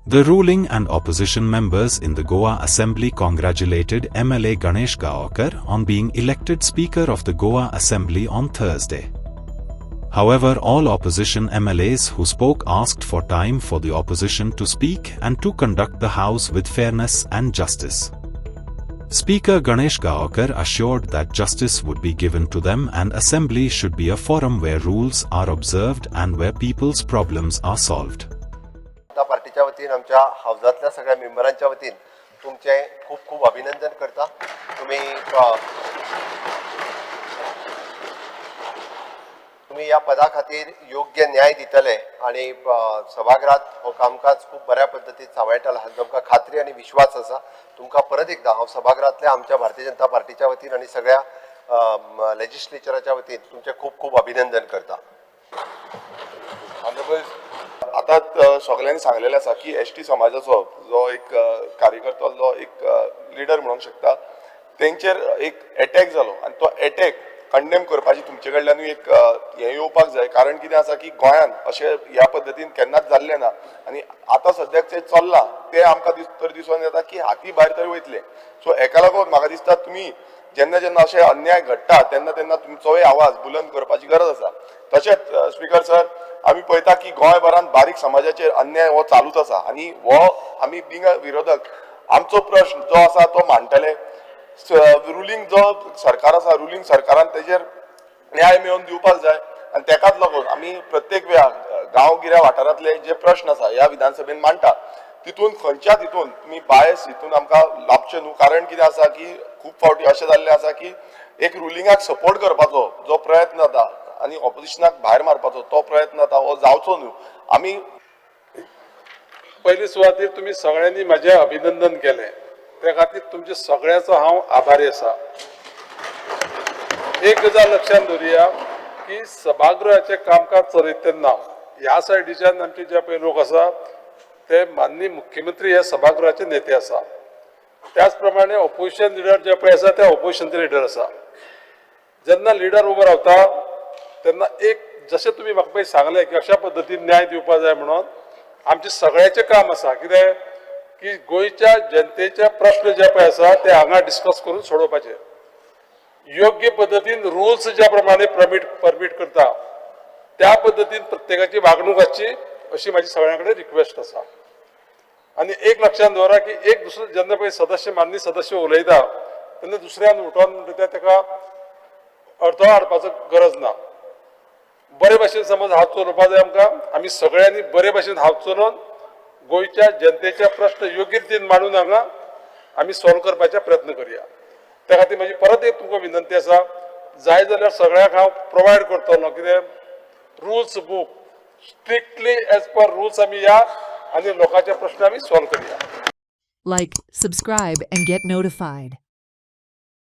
The ruling and opposition members in the Goa Assembly congratulated MLA Ganesh Gaonkar on being elected Speaker of the Goa Assembly on Thursday. However, all opposition MLAs who spoke asked for time for the opposition to speak and to conduct the House with fairness and justice. Speaker Ganesh Gaonkar assured that justice would be given to them and Assembly should be a forum where rules are observed and where people's problems are solved. पार्टीच्या वतीन आमच्या हाऊसातल्या सगळ्या मेंबरांच्या वतीन तुमचे खूप खूप अभिनंदन करता. तुम्ही या पदा खातीर योग्य न्याय दितले आणि सभागृहात हो कामकाज खूप बऱ्या पद्धतीन सांबाळटले हाची आमकां खात्री आणि विश्वास आसा. तुमकां परत एकदा हांव सभागृहातल्या आमच्या भारतीय जनता पार्टीच्या वतीन आणि सगळ्या लेजिस्लेचराच्या वतीन तुमचे खूप खूप अभिनंदन करता. आता सगळ्यांनी सांगलेलें आसा की एसटी समाजाचो जो एक कार्यकर्तो जो एक लिडर म्हणूंक शकता तेंचेर एक अटॅक जालो आनी तो अटॅक कंडेम करपाची तुमचे कडल्यान एक हे येवपाक जाय. कारण कितें आसा की गोंयान अशें ह्या पद्दतीन केन्नाच जाल्लें ना आनी आतां सद्याक जे चल्लां ते आमकां तर दिसून येता की हाती भायर तरी वयतले. सो हेका लागून म्हाका दिसता तुमी जेन्ना जेन्ना अशें अन्याय घडटा तेन्ना तेन्ना तुमचोय आवाज बुलंद करपाची गरज आसा. तशेंच स्पीकर सर आमी पळयता की गोंयभरांत बारीक समाजाचेर अन्याय हो चालूच आसा आनी हो आमी बिंग विरोधक आमचो प्रश्न जो आसा तो मांडटले. रुलींग जो सरकार आसा रुलींग सरकारान तेजेर न्याय मेळोवन दिवपाक जाय आनी तेकाच लागून आमी प्रत्येक वेळा गांवगिऱ्या वाठारांतले जे प्रश्न आसा ह्या विधानसभेन मांडटा तितून खंयच्याच हितून तुमी बायस हितून आमकां लाभचे न्हू. कारण कितें आसा की खूब फावटी अशें जाल्लें आसा की एक रुलिंगाक सपोर्ट करपाचो जो प्रयत्न जाता आनी ऑपोजिशनाक भायर मारपाचो तो प्रयत्न जाता हो जावचो न्हू. आमी पयली सुवातेर तुमी सगळ्यांनी म्हाजें अभिनंदन केलें त्या खातीर तुमचे सगळ्यांचो हांव आभारी आसा. एक गजाल लक्षात दवरुया की सभागृहाचें कामकाज चलयता तेन्ना ह्या सायडीच्यान आमचे जे पळय लोक आसा ते माननीय मुख्यमंत्री हे सभागृहाचे नेते आसा. त्याच प्रमाणे ऑपोजिशन लिडर जे पळय आसा ते ऑपोजिशनचे लिडर आसा. जेन्ना लिडर उबो रावता तेन्ना एक जशें तुमी म्हाका पळय सांगलें की अशा पद्दतीन न्याय दिवपा जाय म्हणून आमचे सगळ्याचें काम आसा. कितें की गोंयच्या जनतेचे प्रश्न जे पळय आसा ते हांगा डिस्कस करून सोडोवपाचे. योग्य पद्दतीन रुल्स ज्या प्रमाणे परमीट करता त्या पद्दतीन प्रत्येकाची वागणूक आसची अशी म्हाजी सगळ्यां कडेन रिक्वेस्ट आसा. आनी एक लक्षात दवरा की एक दुसरो जेन्ना पळय सदस्य माननीय सदस्य उलयता तेन्ना दुसऱ्यान उठोन म्हणटा तेका अडथळो हाडपाचो गरज ना. बरे भाशेन समज हात चलोवपा जाय आमकां आमी सगळ्यांनी बरे भाशेन हात चलोवन गोंयच्या जनतेचे प्रश्न योग्य रितीन मांडून हांगा आमी सॉल्व करपाचे प्रयत्न करुया. त्या खातीर म्हाजी परत एक तुमकां विनंती आसा जाय जाल्यार सगळ्यांक हांव प्रोवायड करतलो कितें rules book strictly as per rules आमी या आनी लोकांचे प्रश्न आमी सॉल्व करुया. Like, subscribe and get notified.